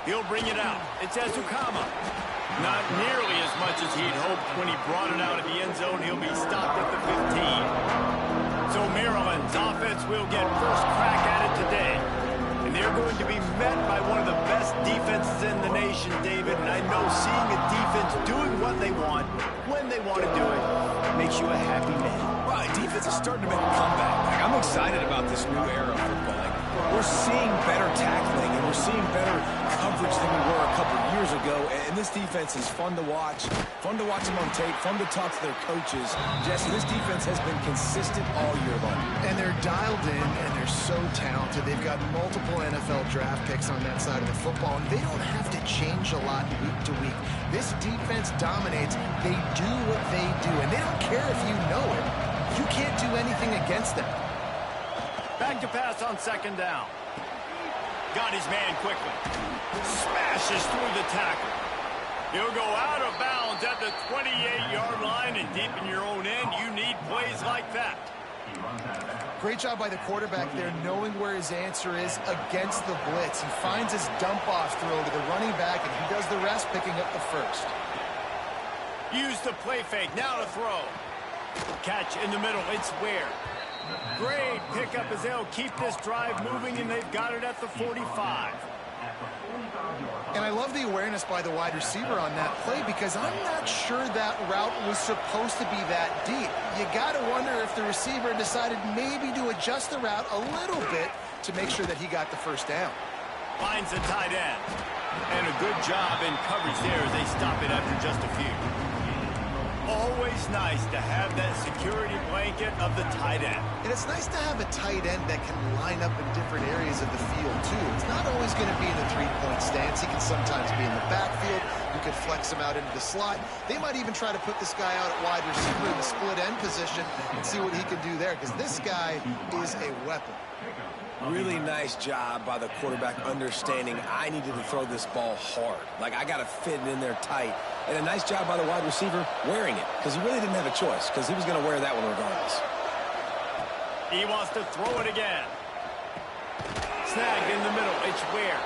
He'll bring it out. It's Ezukama. Not nearly as much as he'd hoped when he brought it out of the end zone. He'll be stopped at the 15. So Maryland's offense will get first crack at it today. And they're going to be met by one of the best defenses in the nation, David. And I know seeing a defense doing what they want, when they want to do it, makes you a happy man. Right, defense is starting to make a comeback. I'm excited about this new era of football. We're seeing better tackling, and we're seeing better coverage than we were a couple years ago. And this defense is fun to watch them on tape, fun to talk to their coaches. Jesse, this defense has been consistent all year long. And they're dialed in, and they're so talented. They've got multiple NFL draft picks on that side of the football, and they don't have to change a lot week to week. This defense dominates. They do what they do, and they don't care if you know it. You can't do anything against them. Back to pass on second down. Got his man quickly. Smashes through the tackle. He'll go out of bounds at the 28-yard line, and deep in your own end, you need plays like that. Great job by the quarterback there, knowing where his answer is against the blitz. He finds his dump-off throw to the running back, and he does the rest, picking up the first. Use the play fake. Now to throw. Catch in the middle. It's Ware. Great pickup as they'll keep this drive moving, and they've got it at the 45. And I love the awareness by the wide receiver on that play, because I'm not sure that route was supposed to be that deep. You got to wonder if the receiver decided maybe to adjust the route a little bit to make sure that he got the first down. Finds the tight end. And a good job in coverage there as they stop it after just a few. Always nice to have that security blanket of the tight end. And it's nice to have a tight end that can line up in different areas of the field, too. It's not always going to be in the three-point stance. He can sometimes be in the backfield. You could flex him out into the slot. They might even try to put this guy out at wide receiver in the split end position and see what he can do there, because this guy is a weapon. Really nice job by the quarterback understanding I needed to throw this ball hard. Like, I got to fit it in there tight. And a nice job by the wide receiver wearing it, because he really didn't have a choice, because he was going to wear that one regardless. He wants to throw it again. Snagged in the middle. It's Ware.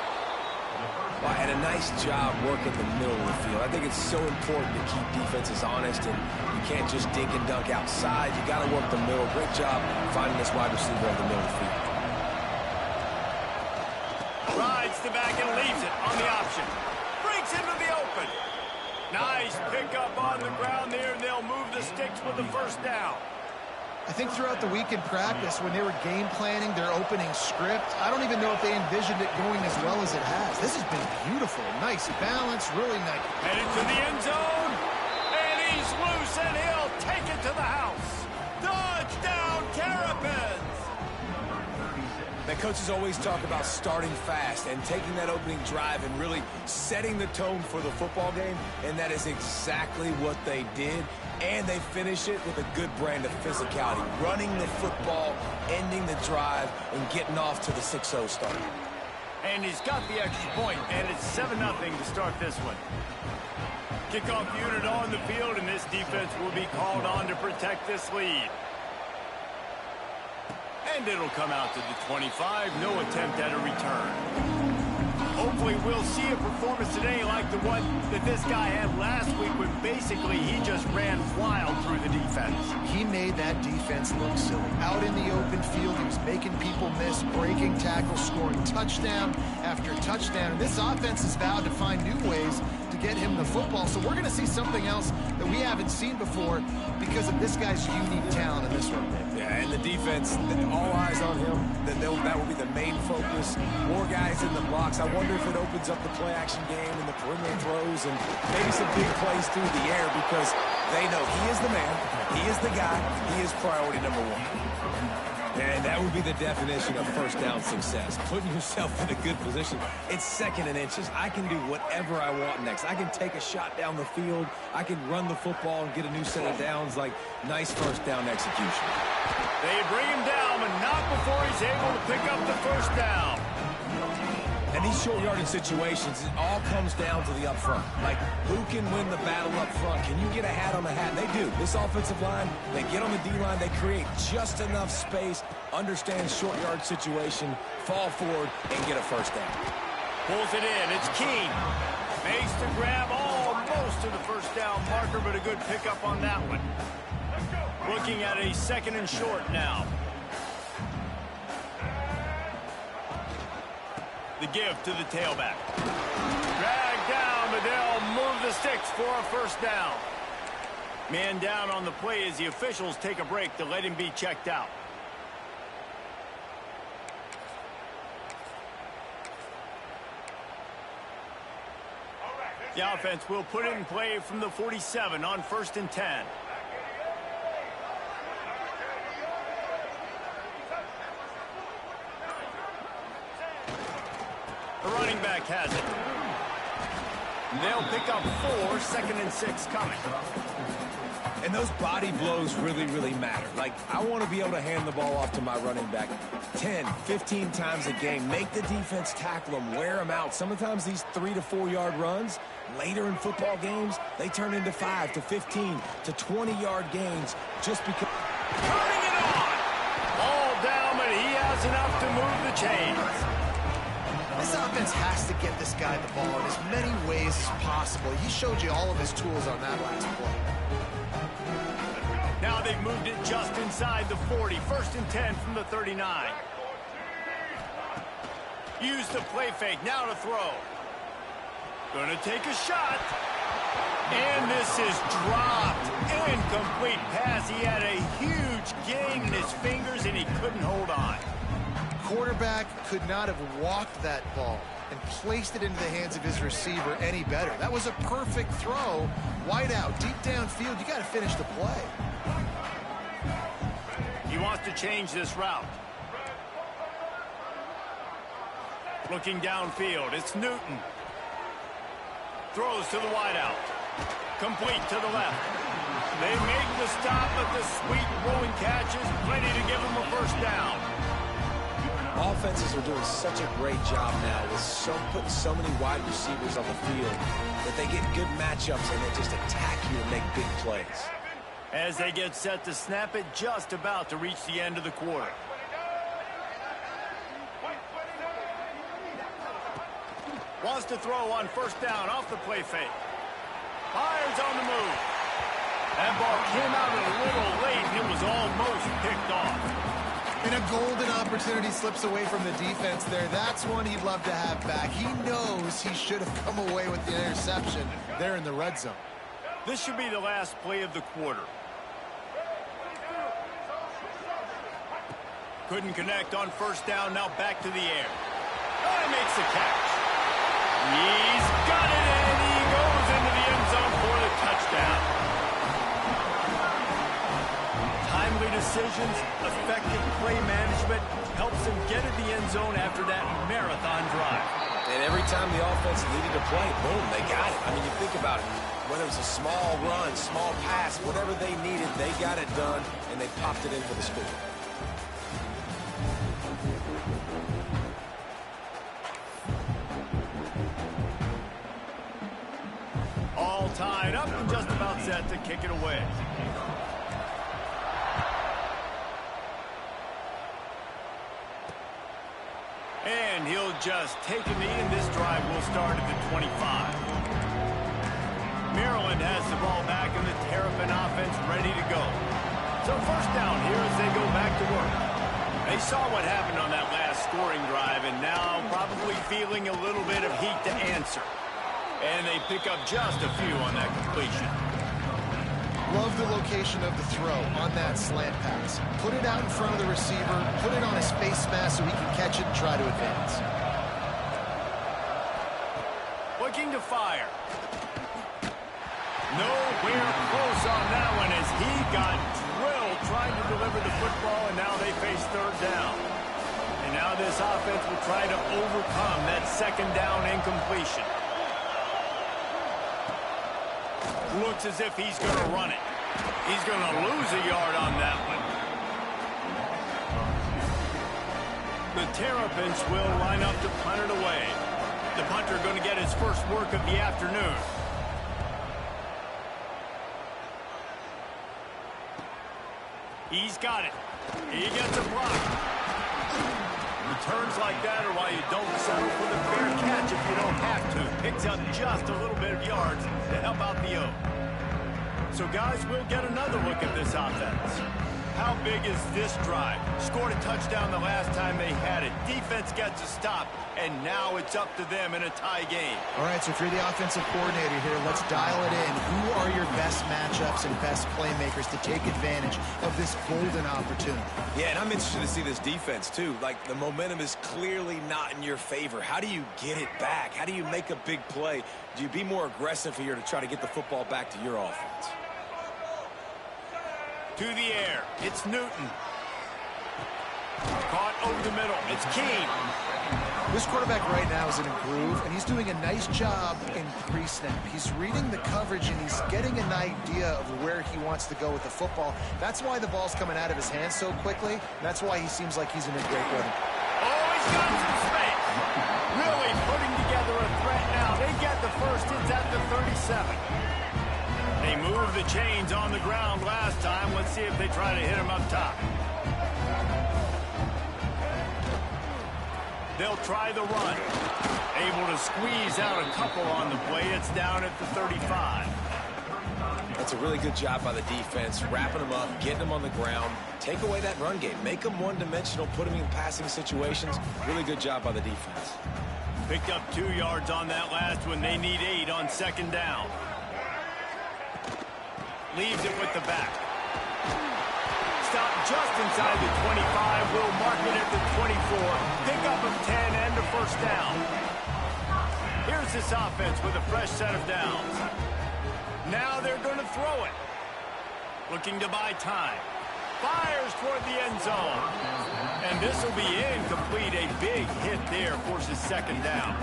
Well, and a nice job working the middle of the field. I think it's so important to keep defenses honest, and you can't just dink and dunk outside. You got to work the middle. Great job finding this wide receiver in the middle of the field. Rides the back and leaves it on the option. Breaks into the open. Nice pickup on the ground there, and they'll move the sticks with the first down. I think throughout the week in practice, when they were game planning their opening script, I don't even know if they envisioned it going as well as it has. This has been beautiful. Nice balance, really nice. Headed to the end zone, and he's loose, and he'll take it to the house. Touchdown, Terrapins! The coaches always talk about starting fast and taking that opening drive and really setting the tone for the football game, and that is exactly what they did. And they finish it with a good brand of physicality, running the football, ending the drive, and getting off to the 6-0 start. And he's got the extra point, and it's 7-0 to start this one. Kickoff unit on the field, and this defense will be called on to protect this lead. And it'll come out to the 25. No attempt at a return. Hopefully we'll see a performance today like the one that this guy had last week, when basically he just ran wild through the defense. He made that defense look silly. Out in the open field, he was making people miss, breaking tackles, scoring touchdown after touchdown. And this offense has vowed to find new ways to get him the football. So we're going to see something else that we haven't seen before because of this guy's unique talent in this one. Yeah, and the defense, all eyes on him. That will be the main focus. More guys in the blocks. I wonder if it opens up the play-action game and the perimeter throws and maybe some big plays through the air, because they know he is the man, he is the guy, he is priority number one. And that would be the definition of first down success, putting yourself in a good position. It's second and inches. I can do whatever I want next. I can take a shot down the field. I can run the football and get a new set of downs. Like, nice first down execution. They bring him down, but not before he's able to pick up the first down. And these short yardage situations, it all comes down to the up front. Like, who can win the battle up front? Can you get a hat on the hat? They do. This offensive line, they get on the D-line, they create just enough space, understand short yard situation, fall forward, and get a first down. Pulls it in. It's Keene. Makes the grab almost to the first down marker, but a good pickup on that one. Looking at a 2nd and short now. The give to the tailback. Dragged down, but they'll move the sticks for a first down. Man down on the play as the officials take a break to let him be checked out. The offense will put it in play from the 47 on 1st and 10. The running back has it. They'll pick up 4, 2nd and 6 coming. And those body blows really, really matter. Like, I want to be able to hand the ball off to my running back 10, 15 times a game. Make the defense tackle them, wear them out. Sometimes these 3 to 4 yard runs, later in football games, they turn into 5 to 15 to 20-yard gains just because. Turning it on! All down, but he has enough to move the chains. This offense has to get this guy the ball in as many ways as possible. He showed you all of his tools on that last play. Now they've moved it just inside the 40. 1st and 10 from the 39. Use the play fake. Now to throw. Gonna take a shot. And this is dropped. Incomplete pass. He had a huge gain in his fingers, and he couldn't hold on. Quarterback could not have walked that ball and placed it into the hands of his receiver any better. That was a perfect throw. Wide out, deep downfield. You got to finish the play. He wants to change this route. Looking downfield, it's Newton. Throws to the wideout. Complete to the left. They make the stop, but the sweet rolling catch is plenty to give them a first down. Offenses are doing such a great job now with putting so many wide receivers on the field that they get good matchups and they just attack you and make big plays. As they get set to snap it, just about to reach the end of the quarter. Wants to throw on 1st down off the play fake. Fires on the move. That ball came out a little late and it was almost picked off. And a golden opportunity slips away from the defense there. That's one he'd love to have back. He knows he should have come away with the interception there in the red zone. This should be the last play of the quarter. Couldn't connect on 1st down. Now back to the air. Oh, he makes the catch. He's got it, and he goes into the end zone for the touchdown. Timely decisions, effective play management helps him get in the end zone after that marathon drive. And every time the offense needed to play, boom, they got it. I mean, you think about it. Whether it was a small run, small pass, whatever they needed, they got it done, and they popped it in for the score. All tied up and just about set to kick it away. And he'll just take a knee, and this drive will start at the 25. Maryland has the ball back, and the Terrapin offense ready to go. So 1st down here as they go back to work. They saw what happened on that last scoring drive, and now probably feeling a little bit of heat to answer. And they pick up just a few on that completion. Love the location of the throw on that slant pass. Put it out in front of the receiver, put it on his face mask so he can catch it and try to advance. Looking to fire. Nowhere close on that one as he got drilled trying to deliver the football, and now they face 3rd down. And now this offense will try to overcome that 2nd down incompletion. Looks as if he's going to run it. He's going to lose a yard on that one. The Terrapins will line up to punt it away. The punter going to get his first work of the afternoon. He's got it. He gets a block. Returns like that are why you don't settle for the fair catch if you don't have to. Picks up just a little bit of yards to help out the O. So, guys, we'll get another look at this offense. How big is this drive? Scored a touchdown the last time they had it. Defense gets a stop, and now it's up to them in a tie game. All right, so if you're the offensive coordinator here, let's dial it in. Who are your best matchups and best playmakers to take advantage of this golden opportunity? Yeah, and I'm interested to see this defense, too. Like, the momentum is clearly not in your favor. How do you get it back? How do you make a big play? Do you be more aggressive here to try to get the football back to your offense? To the air, it's Newton. Caught over the middle, it's Keene. This quarterback right now is in a groove, and he's doing a nice job in pre-snap. He's reading the coverage, and he's getting an idea of where he wants to go with the football. That's why the ball's coming out of his hands so quickly. That's why he seems like he's in a great rhythm. Oh, he's got some space. Really putting together a threat now. They get the first. It's at the 37. They moved the chains on the ground last time. Let's see if they try to hit him up top. They'll try the run. Able to squeeze out a couple on the play. It's down at the 35. That's a really good job by the defense, wrapping them up, getting them on the ground. Take away that run game. Make them one-dimensional, put them in passing situations. Really good job by the defense. Picked up 2 yards on that last one. They need 8 on second down. Leaves it with the back. Stop just inside the 25. Will mark it at the 24. Pick up of 10 and a first down. Here's this offense with a fresh set of downs. Now they're going to throw it. Looking to buy time. Fires toward the end zone. And this will be incomplete. A big hit there forces second down.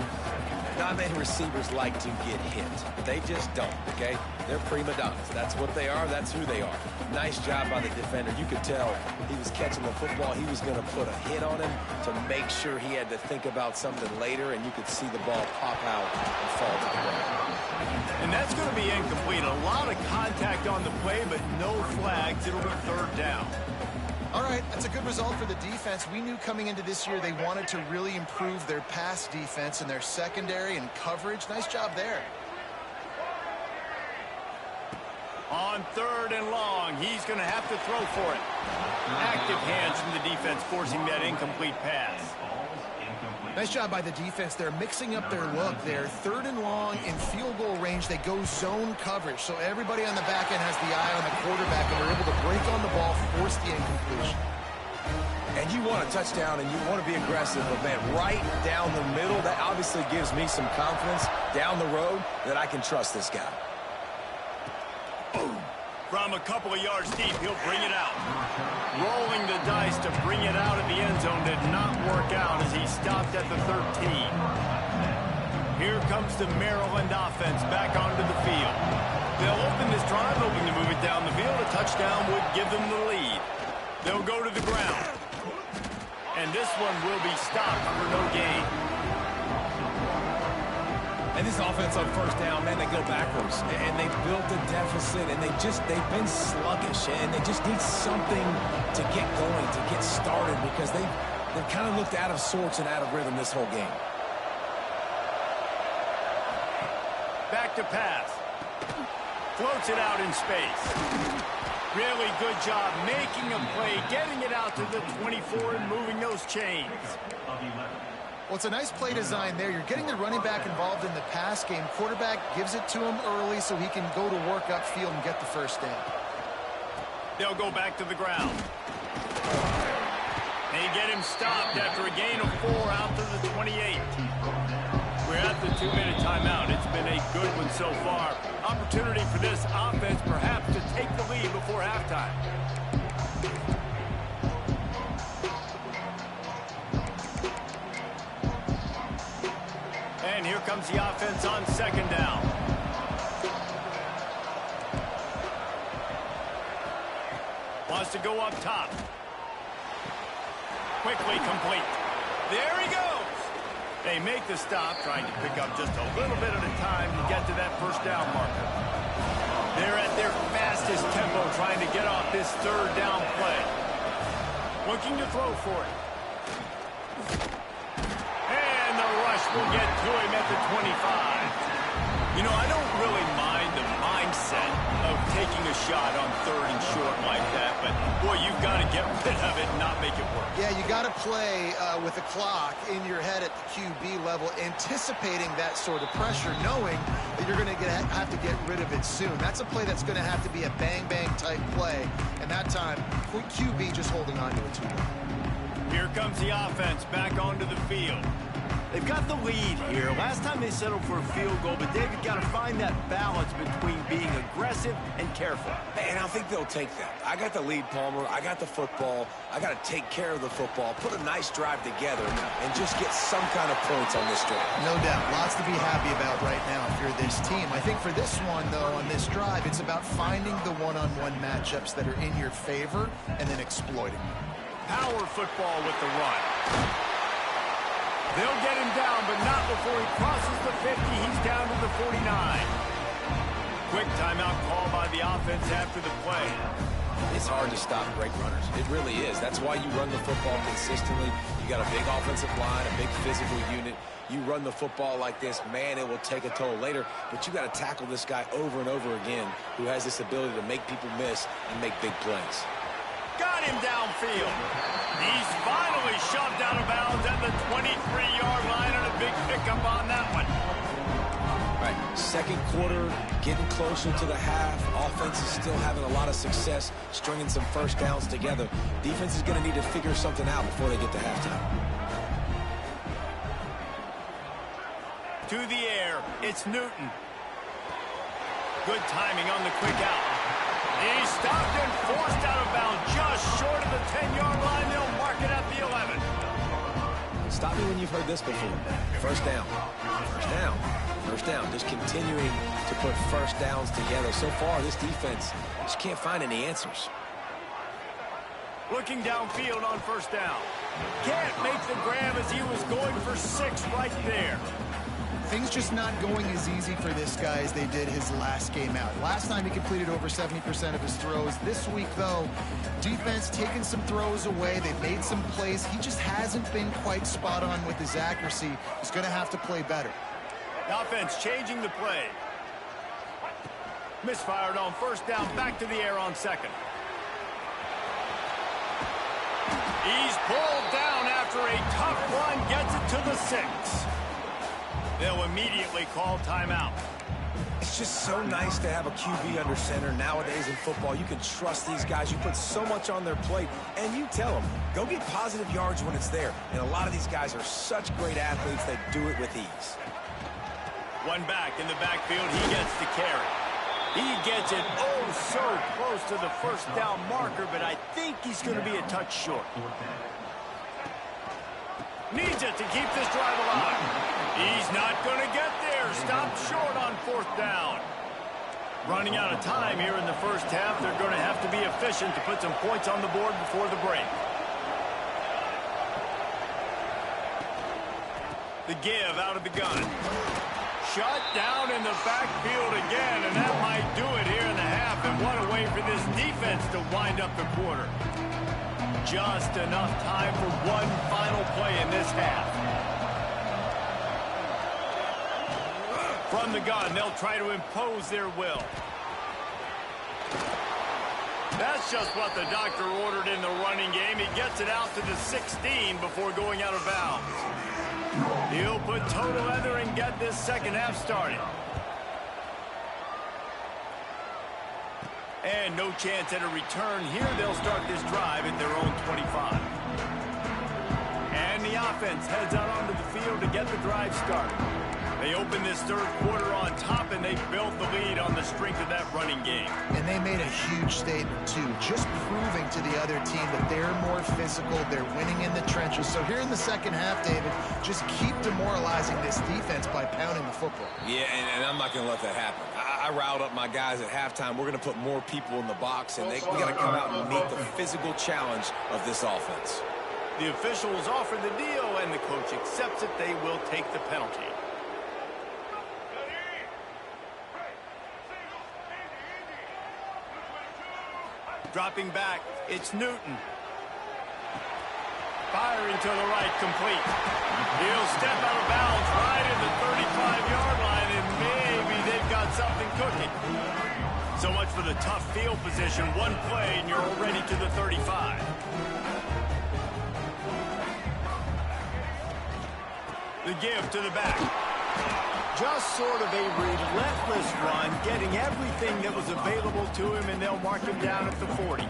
Not many receivers like to get hit. They just don't, okay? They're prima donnas. That's what they are. That's who they are. Nice job by the defender. You could tell he was catching the football. He was going to put a hit on him to make sure he had to think about something later, and you could see the ball pop out and fall to the ground. And that's going to be incomplete. A lot of contact on the play, but no flags. It'll be third down. All right, that's a good result for the defense. We knew coming into this year they wanted to really improve their pass defense and their secondary and coverage. Nice job there. On third and long, he's going to have to throw for it. Active hands from the defense forcing that incomplete pass. Nice job by the defense. They're mixing up their look there. Third and long in field goal range. They go zone coverage. So everybody on the back end has the eye on the quarterback, and they're able to break on the ball, force the incompletion. And you want a touchdown, and you want to be aggressive, but, man, right down the middle, that obviously gives me some confidence down the road that I can trust this guy. From a couple of yards deep, he'll bring it out. Rolling the dice to bring it out of the end zone did not work out as he stopped at the 13. Here comes the Maryland offense back onto the field. They'll open this drive, hoping to move it down the field. A touchdown would give them the lead. They'll go to the ground. And this one will be stopped for no gain. And this offense on first down, man, they go backwards. And they've built a deficit, and they've been sluggish, and they just need something to get going, to get started, because they've kind of looked out of sorts and out of rhythm this whole game. Back to pass. Floats it out in space. Really good job making a play, getting it out to the 24 and moving those chains. Well, it's a nice play design there. You're getting the running back involved in the pass game. Quarterback gives it to him early so he can go to work upfield and get the first down. They'll go back to the ground. They get him stopped after a gain of 4 out to the 28. We're at the 2-minute timeout. It's been a good one so far. Opportunity for this offense perhaps to take the lead before halftime. And here comes the offense on second down. Wants to go up top. Quickly complete. There he goes. They make the stop, trying to pick up just a little bit at a time to get to that first down marker. They're at their fastest tempo trying to get off this third down play. Looking to throw for it. And the rush will get to him at the 25. You know, I don't really mind the mindset of taking a shot on 3rd and short like that, but, boy, you've got to get rid of it and not make it work. Yeah, you got to play with the clock in your head at the QB level, anticipating that sort of pressure, knowing that you're going to have to get rid of it soon. That's a play that's going to have to be a bang-bang type play, and that time, QB just holding on to it too long. Here comes the offense back onto the field. They've got the lead here. Last time they settled for a field goal, but David got to find that balance between being aggressive and careful. And I think they'll take that. I got the lead, Palmer. I got the football. I got to take care of the football, put a nice drive together, and just get some kind of points on this drive. No doubt. Lots to be happy about right now if you're this team. I think for this one, though, on this drive, it's about finding the one-on-one matchups that are in your favor and then exploiting them. Power football with the run. They'll get him down, but not before he crosses the 50. He's down to the 49. Quick timeout call by the offense after the play. It's hard to stop great runners. It really is. That's why you run the football consistently. You got a big offensive line, a big physical unit. You run the football like this, man, it will take a toll later. But you got to tackle this guy over and over again who has this ability to make people miss and make big plays. Got him downfield. He's finally shoved out of bounds at the 23-yard line and a big pickup on that one. All right, second quarter, getting closer to the half. Offense is still having a lot of success stringing some first downs together. Defense is going to need to figure something out before they get to halftime. To the air, it's Newton. Good timing on the quick out. He's stopped and forced out of bounds just short of the 10-yard line. They'll mark it at the 11. Stop me when you've heard this before. First down. First down. First down. Just continuing to put first downs together. So far, this defense just can't find any answers. Looking downfield on first down. Can't make the grab as he was going for 6 right there. Things just not going as easy for this guy as they did his last game out. Last time he completed over 70% of his throws. This week, though, defense taking some throws away. They've made some plays. He just hasn't been quite spot on with his accuracy. He's going to have to play better. The offense changing the play. Misfired on first down, back to the air on second. He's pulled down after a tough run, gets it to the 6. They'll immediately call timeout. It's just so nice to have a QB under center nowadays in football. You can trust these guys. You put so much on their plate, and you tell them, go get positive yards when it's there. And a lot of these guys are such great athletes that do it with ease. One back in the backfield, he gets the carry. He gets it so close to the first down marker, but I think he's going to be a touch short. Needs it to keep this drive alive. He's not going to get there. Stopped short on fourth down. Running out of time here in the first half. They're going to have to be efficient to put some points on the board before the break. The give out of the gun. Shut down in the backfield again, and that might do it here in the half. And what a way for this defense to wind up the quarter. Just enough time for one final play in this half. From the gun, they'll try to impose their will. That's just what the doctor ordered in the running game. He gets it out to the 16 before going out of bounds. He'll put total leather and get this second half started. And no chance at a return here. They'll start this drive at their own 25. And the offense heads out onto the field to get the drive started. They open this third quarter on top, and they built the lead on the strength of that running game. And they made a huge statement, too, just proving to the other team that they're more physical, they're winning in the trenches. So here in the second half, David, just keep demoralizing this defense by pounding the football. Yeah, and I'm not going to let that happen. I riled up my guys at halftime. We're going to put more people in the box, and we got to come out and meet the physical challenge of this offense. The officials offer the deal, and the coach accepts it. They will take the penalty. Dropping back, it's Newton. Firing to the right, complete. He'll step out of bounds right at the 35-yard line, and maybe they've got something cooking. So much for the tough field position. One play, and you're already to the 35. The give to the back. Just sort of a relentless run, getting everything that was available to him, and they'll mark him down at the 40.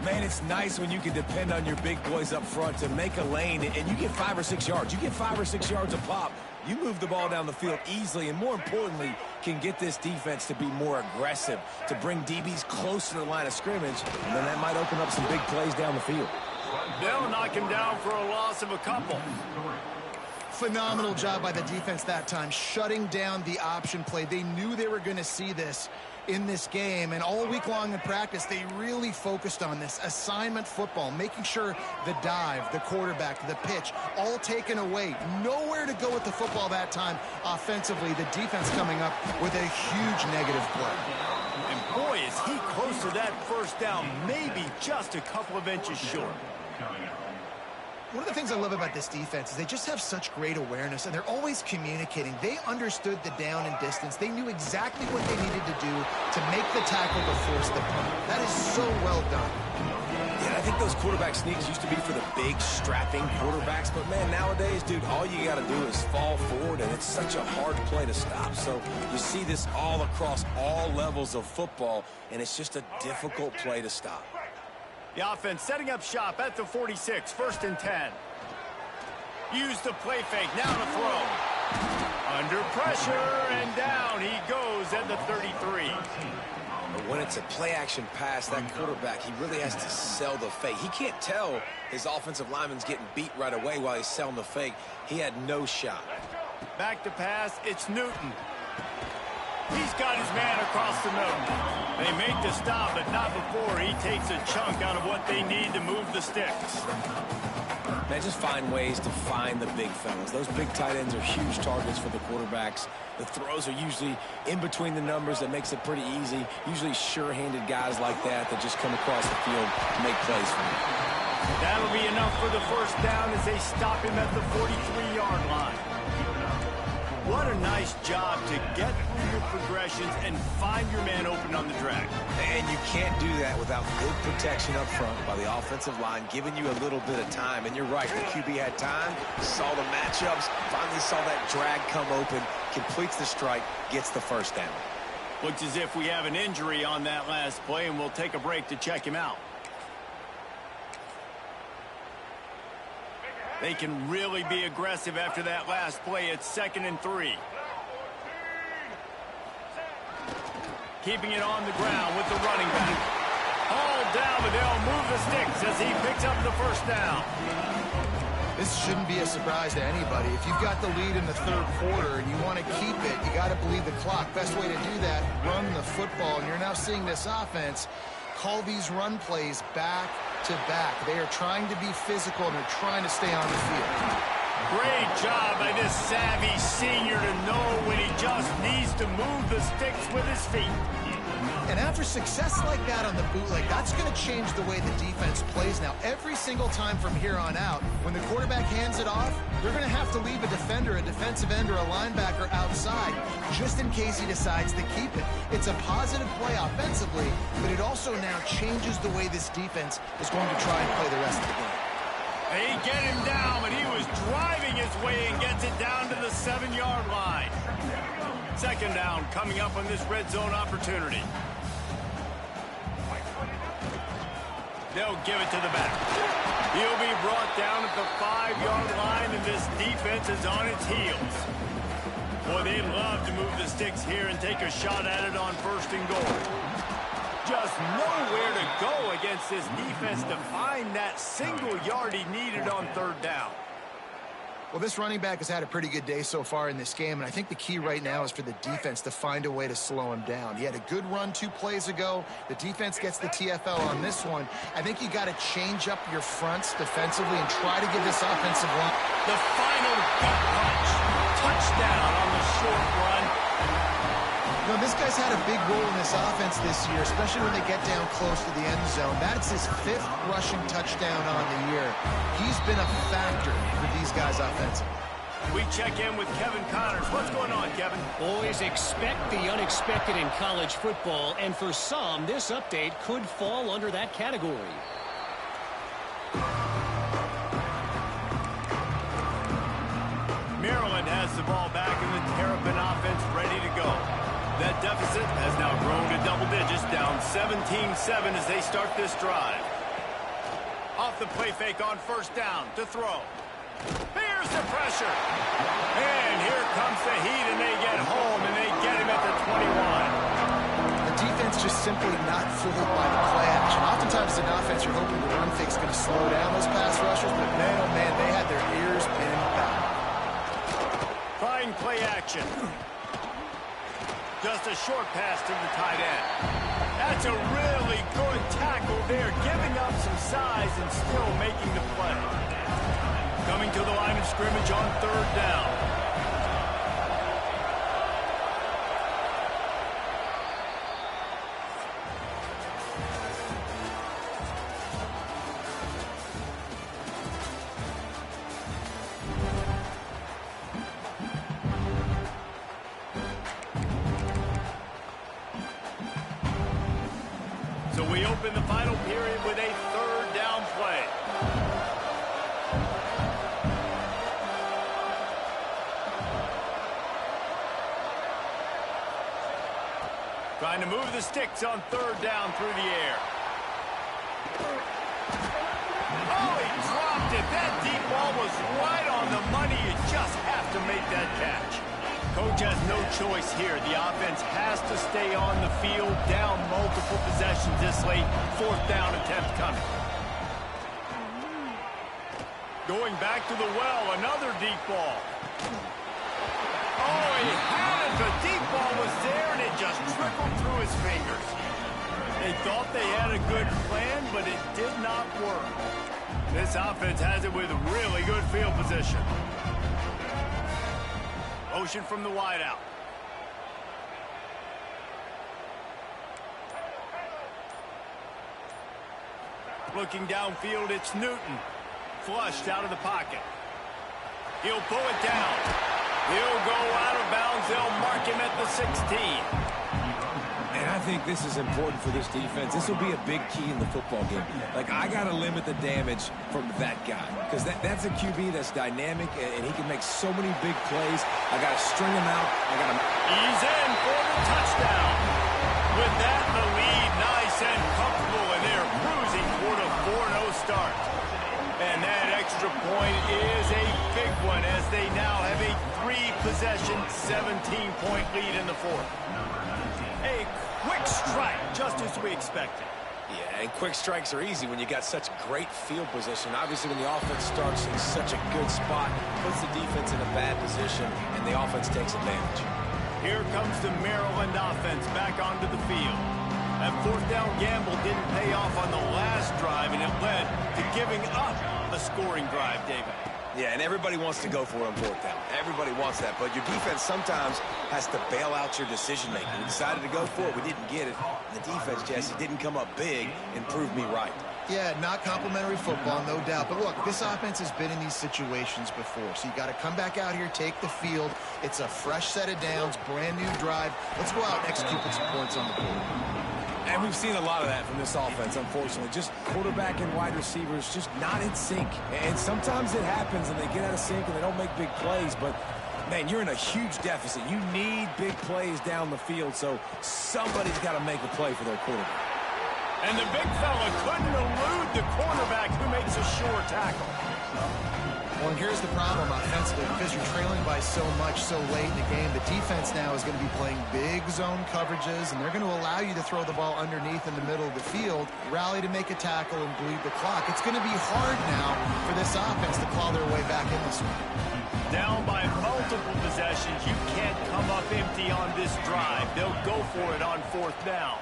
Man, it's nice when you can depend on your big boys up front to make a lane, and you get 5 or 6 yards. You get 5 or 6 yards a pop. You move the ball down the field easily, and more importantly, can get this defense to be more aggressive, to bring DBs close to the line of scrimmage, and then that might open up some big plays down the field. They'll knock him down for a loss of a couple. Phenomenal job by the defense that time, shutting down the option play. They knew they were going to see this in this game, and all week long in practice, they really focused on this assignment football, making sure the dive, the quarterback, the pitch, all taken away. Nowhere to go with the football that time offensively. The defense coming up with a huge negative play. And boy, is he close to that first down, maybe just a couple of inches short. One of the things I love about this defense is they just have such great awareness, and they're always communicating. They understood the down and distance. They knew exactly what they needed to do to make the tackle to force the punt. That is so well done. Yeah, I think those quarterback sneaks used to be for the big, strapping quarterbacks, but man, nowadays, dude, all you got to do is fall forward, and it's such a hard play to stop. So you see this all across all levels of football, and it's just a difficult play to stop. The offense setting up shop at the 46, 1st and 10. Use the play fake, now to throw. Under pressure, and down he goes at the 33. But when it's a play-action pass, that quarterback, he really has to sell the fake. He can't tell his offensive lineman's getting beat right away while he's selling the fake. He had no shot. Back to pass, it's Newton. He's got his man across the middle. They make the stop, but not before he takes a chunk out of what they need to move the sticks. Man, just find ways to find the big fellas. Those big tight ends are huge targets for the quarterbacks. The throws are usually in between the numbers. That makes it pretty easy. Usually sure-handed guys like that just come across the field to make plays for them. That'll be enough for the first down as they stop him at the 43-yard line. What a nice job to get through your progressions and find your man open on the drag. And you can't do that without good protection up front by the offensive line, giving you a little bit of time. And you're right, the QB had time, saw the matchups, finally saw that drag come open, completes the strike, gets the first down. Looks as if we have an injury on that last play, and we'll take a break to check him out. They can really be aggressive after that last play. It's 2nd and 3. Keeping it on the ground with the running back. Hauled down, but they'll move the sticks as he picks up the first down. This shouldn't be a surprise to anybody. If you've got the lead in the 3rd quarter and you want to keep it, you got to bleed the clock. Best way to do that, run the football. And you're now seeing this offense call these run plays back to back. They are trying to be physical, and they're trying to stay on the field. Great job by this savvy senior to know when he just needs to move the sticks with his feet. And after success like that on the bootleg, that's going to change the way the defense plays now. Every single time from here on out, when the quarterback hands it off, they're going to have to leave a defender, a defensive end, or a linebacker outside just in case he decides to keep it. It's a positive play offensively, but it also now changes the way this defense is going to try and play the rest of the game. They get him down, but he was driving his way and gets it down to the 7-yard line. 2nd down coming up on this red zone opportunity. They'll give it to the back. He'll be brought down at the 5-yard line, and this defense is on its heels. Boy, they'd love to move the sticks here and take a shot at it on 1st and goal. Just nowhere to go against this defense to find that single yard he needed on 3rd down. Well, this running back has had a pretty good day so far in this game, and I think the key right now is for the defense to find a way to slow him down. He had a good run 2 plays ago. The defense gets the TFL on this one. I think you got to change up your fronts defensively and try to give this offensive line. The final gut punch. Touchdown on the short run. No, this guy's had a big role in this offense this year, especially when they get down close to the end zone. That's his 5th rushing touchdown on the year. He's been a factor for these guys offensively. We check in with Kevin Connors. What's going on, Kevin? Always expect the unexpected in college football, and for some, this update could fall under that category. Maryland has the ball back in the Terrapin offense ready to go. That deficit has now grown to double digits, down 17-7 as they start this drive. Off the play fake on first down to throw. Here's the pressure. And here comes the heat, and they get home, and they get him at the 21. The defense just simply not fooled by the play action. Oftentimes, as an offense, you're hoping the run fake's going to slow down those pass rushers, but man, oh man, they had their ears pinned back. Trying play action. Just a short pass to the tight end. That's a really good tackle there, giving up some size and still making the play. Coming to the line of scrimmage on 3rd down. So we open the final period with a 3rd down play. Trying to move the sticks on 3rd down through the air. Oh, he dropped it. That deep ball was right on the money. You just have to make that catch. Coach has no choice here. The offense has to stay on the field, down multiple possessions this late. 4th down attempt coming. Going back to the well, another deep ball. Oh, he had it. The deep ball was there, and it just trickled through his fingers. They thought they had a good plan, but it did not work. This offense has it with really good field position. Motion from the wideout. Looking downfield, it's Newton. Flushed out of the pocket. He'll pull it down. He'll go out of bounds. They'll mark him at the 16. And I think this is important for this defense. This will be a big key in the football game. Like, I got to limit the damage from that guy. Because that's a QB that's dynamic, and he can make so many big plays. I got to string him out. I got to... He's in for the touchdown. With that, the lead nice and comfortable, and they're cruising toward a 4-0 start. And that extra point is a big one as they now have a 3-possession, 17-point lead in the 4th. A quick strike, just as we expected. Yeah, and quick strikes are easy when you got such great field position. Obviously, when the offense starts in such a good spot, puts the defense in a bad position, and the offense takes advantage. Here comes the Maryland offense back onto the field. That 4th down gamble didn't pay off on the last drive, and it led to giving up a scoring drive, David. Yeah, and everybody wants to go for it on 4th down. Everybody wants that, but your defense sometimes has to bail out your decision-making. We decided to go for it. We didn't get it. The defense, Jesse, didn't come up big and prove me right. Yeah, not complimentary football, no doubt. But look, this offense has been in these situations before. So you got to come back out here, take the field. It's a fresh set of downs, brand new drive. Let's go out and execute with some points on the board. And we've seen a lot of that from this offense, unfortunately. Just quarterback and wide receivers just not in sync. And sometimes it happens and they get out of sync and they don't make big plays. But, man, you're in a huge deficit. You need big plays down the field, so somebody's got to make a play for their quarterback. And the big fella couldn't elude the cornerback who makes a sure tackle. Well, and here's the problem offensively. Because you're trailing by so much so late in the game, the defense now is going to be playing big zone coverages, and they're going to allow you to throw the ball underneath in the middle of the field, rally to make a tackle, and bleed the clock. It's going to be hard now for this offense to claw their way back in this one. Down by multiple possessions, you can't come up empty on this drive. They'll go for it on 4th down.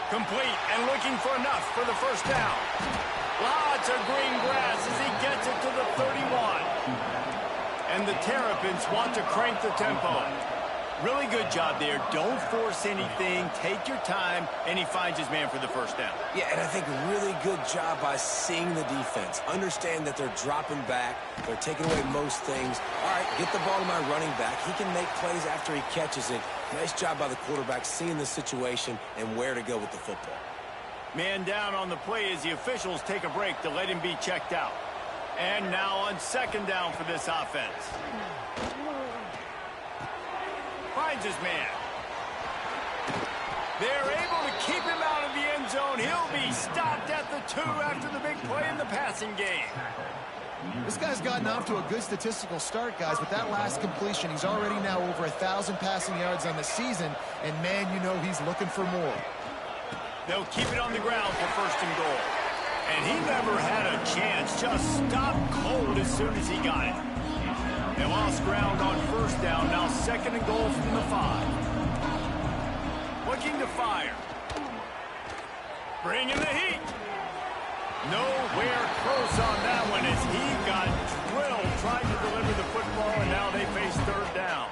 Complete and looking for enough for the 1st down. Lots of green grass as he gets it to the 31. And the Terrapins want to crank the tempo. Really good job there. Don't force anything. Take your time, and he finds his man for the first down. Yeah, and I think really good job by seeing the defense. Understand that they're dropping back. They're taking away most things. All right, get the ball to my running back. He can make plays after he catches it. Nice job by the quarterback seeing the situation and where to go with the football. Man down on the play as the officials take a break to let him be checked out. And now on second down for this offense. Finds his man. They're able to keep him out of the end zone. He'll be stopped at the 2 after the big play in the passing game. This guy's gotten off to a good statistical start, guys. With that last completion, he's already now over 1,000 passing yards on the season. And, man, you know he's looking for more. They'll keep it on the ground for first and goal. And he never had a chance. Just stopped cold as soon as he got it. They lost ground on first down. Now second and goal from the 5. Looking to fire. Bringing the heat. Nowhere close on that one as he got drilled trying to deliver the football, and now they face third down.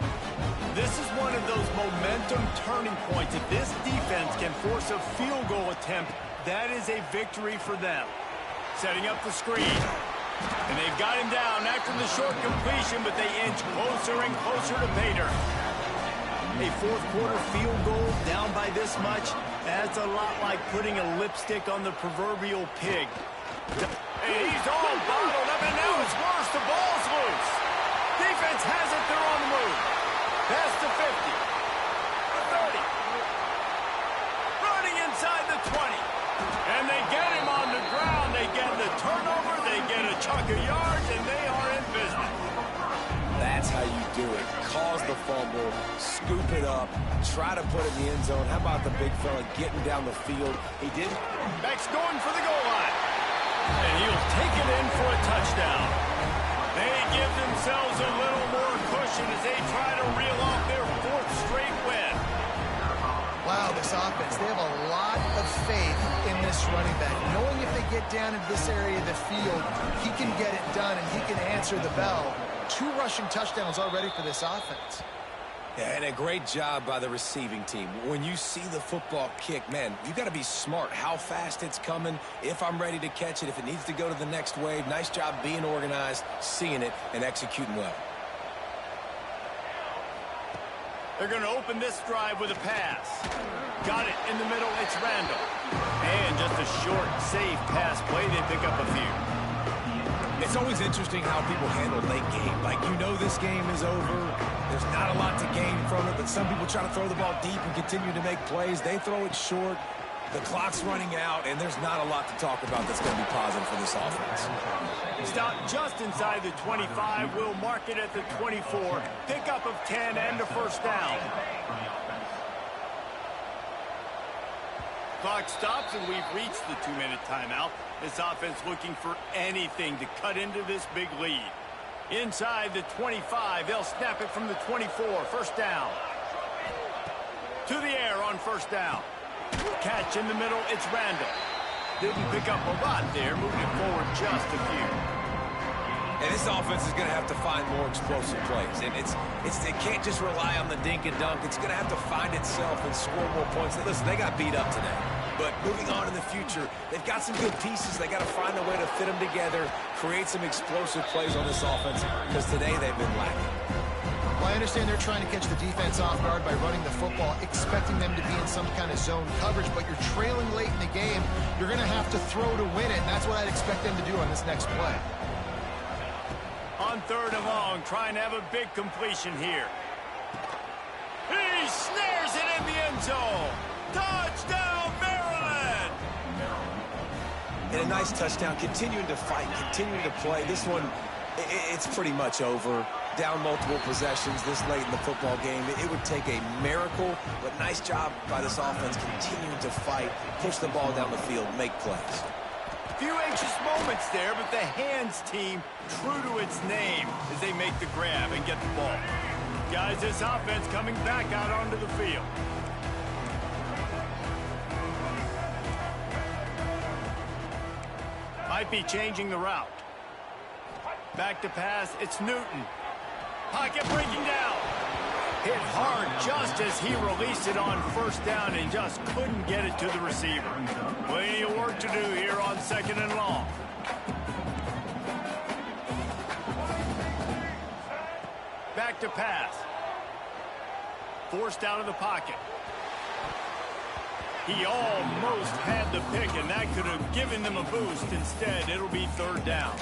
This is one of those momentum turning points. If this defense can force a field goal attempt, that is a victory for them. Setting up the screen. And they've got him down after the short completion, but they inch closer and closer to pay dirt. A fourth quarter field goal down by this much, that's a lot like putting a lipstick on the proverbial pig. And he's all bottled up, and now it's worse. The ball's loose. Defense has it. They're on the move. Past the 50. The 30. Running inside the 20. And they get him on the ground. They get the turnover. They get a chunk of yards, and they are in business. That's how you do it. Cause the fumble, scoop it up, try to put it in the end zone. How about the big fella getting down the field? He didn't. Beck's going for the goal line. And he'll take it in for a touchdown. They give themselves a little more cushion as they try to reel off their 4th straight win. Wow, this offense, they have a lot of faith in this running back. Knowing if they get down into this area of the field, he can get it done and he can answer the bell. 2 rushing touchdowns already for this offense. Yeah, and a great job by the receiving team. When you see the football kick, man, you got to be smart how fast it's coming, if I'm ready to catch it, if it needs to go to the next wave. Nice job being organized, seeing it, and executing well. They're going to open this drive with a pass. Got it in the middle. It's Randall. And just a short, safe pass play. They pick up a few. It's always interesting how people handle late game. Like, you know this game is over. There's not a lot to gain from it, but some people try to throw the ball deep and continue to make plays. They throw it short. The clock's running out, and there's not a lot to talk about that's going to be positive for this offense. Stop just inside the 25. We'll mark it at the 24. Pickup of 10 and a first down. Clock stops, and we've reached the 2-minute timeout. This offense looking for anything to cut into this big lead. Inside the 25, they'll snap it from the 24. First down. To the air on first down. Catch in the middle, it's Randall. Didn't pick up a lot there, moving it forward just a few. And this offense is going to have to find more explosive plays. And it can't just rely on the dink and dunk. It's going to have to find itself and score more points. And listen, they got beat up today. But moving on in the future, they've got some good pieces. They got to find a way to fit them together, create some explosive plays on this offense, because today they've been lacking. Well, I understand they're trying to catch the defense off guard by running the football, expecting them to be in some kind of zone coverage, but you're trailing late in the game. You're going to have to throw to win it, and that's what I'd expect them to do on this next play. On third and long, trying to have a big completion here. He snares it in the end zone. Touchdown, Maryland! And a nice touchdown, continuing to fight, continuing to play. This one, it's pretty much over. Down multiple possessions this late in the football game. It would take a miracle, but nice job by this offense continuing to fight, push the ball down the field, make plays. Few anxious moments there, but the hands team true to its name as they make the grab and get the ball. Guys, this offense coming back out onto the field. Might be changing the route. Back to pass, it's Newton. Pocket breaking down. hit hard just as he released it on first down and just couldn't get it to the receiver. Plenty of work to do here on 2nd and long. Back to pass. Forced out of the pocket. He almost had the pick, and that could have given them a boost. Instead, it'll be 3rd down.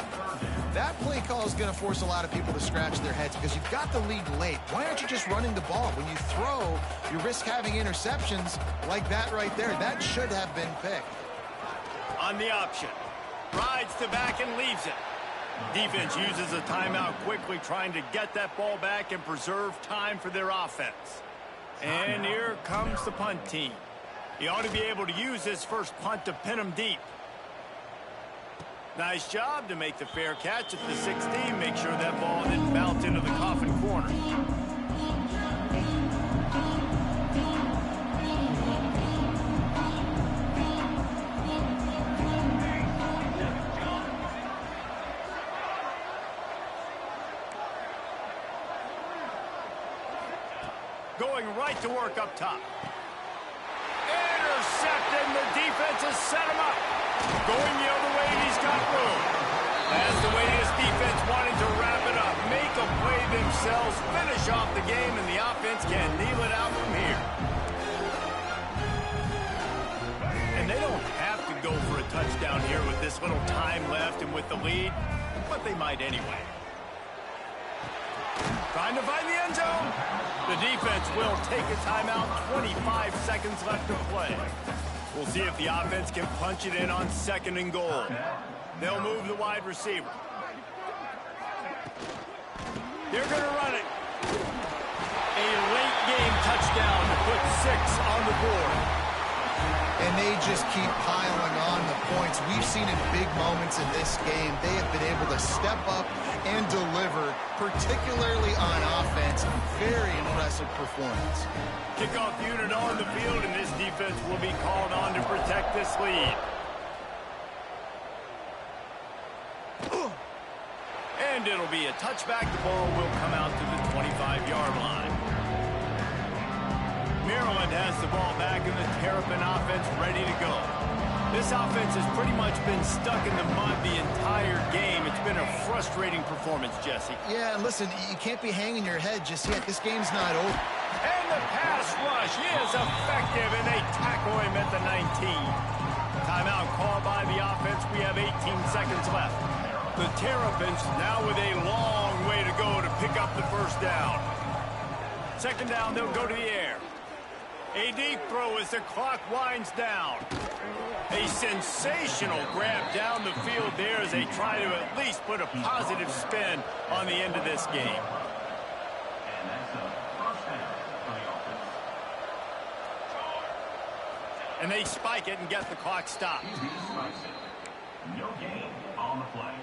That play call is going to force a lot of people to scratch their heads because you've got the lead late. Why aren't you just running the ball? When you throw, you risk having interceptions like that right there. That should have been picked. On the option. Rides the back and leaves it. Defense uses a timeout quickly, trying to get that ball back and preserve time for their offense. And here comes the punt team. He ought to be able to use this first punt to pin him deep. Nice job to make the fair catch at the 16. Make sure that ball didn't bounce into the coffin corner. Going right to work up top. Intercepted, and the defense has set him up. Going the other way, he's got room. That's the way this defense wanted to wrap it up. Make a play themselves, finish off the game, and the offense can kneel it out from here. And they don't have to go for a touchdown here with this little time left and with the lead, but they might anyway. Trying to find the end zone. The defense will take a timeout. 25 seconds left to play. We'll see if the offense can punch it in on 2nd and goal. They'll move the wide receiver. They're going to run it. A late game touchdown to put 6 on the board. And they just keep piling on the points. We've seen in big moments in this game, they have been able to step up and deliver, particularly on offense. Very impressive performance. Kickoff unit on the field, and this defense will be called on to protect this lead. And it'll be a touchback. The ball will come out to the 25-yard line. Maryland has the ball back, and the Terrapin offense ready to go. This offense has pretty much been stuck in the mud the entire game. It's been a frustrating performance, Jesse. Yeah, and listen, you can't be hanging your head just yet. This game's not over. And the pass rush is effective, and they tackle him at the 19. Timeout called by the offense. We have 18 seconds left. The Terrapins now with a long way to go to pick up the 1st down. 2nd down, they'll go to the air. A deep throw as the clock winds down. A sensational grab down the field there as they try to at least put a positive spin on the end of this game. And they spike it and get the clock stopped. No gain on the play.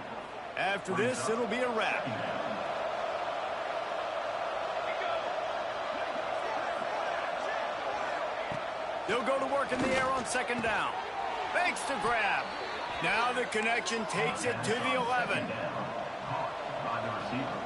After this, it'll be a wrap. They'll go to work in the air on 2nd down. Fakes to grab. Now the connection takes it to the 11. By the receiver.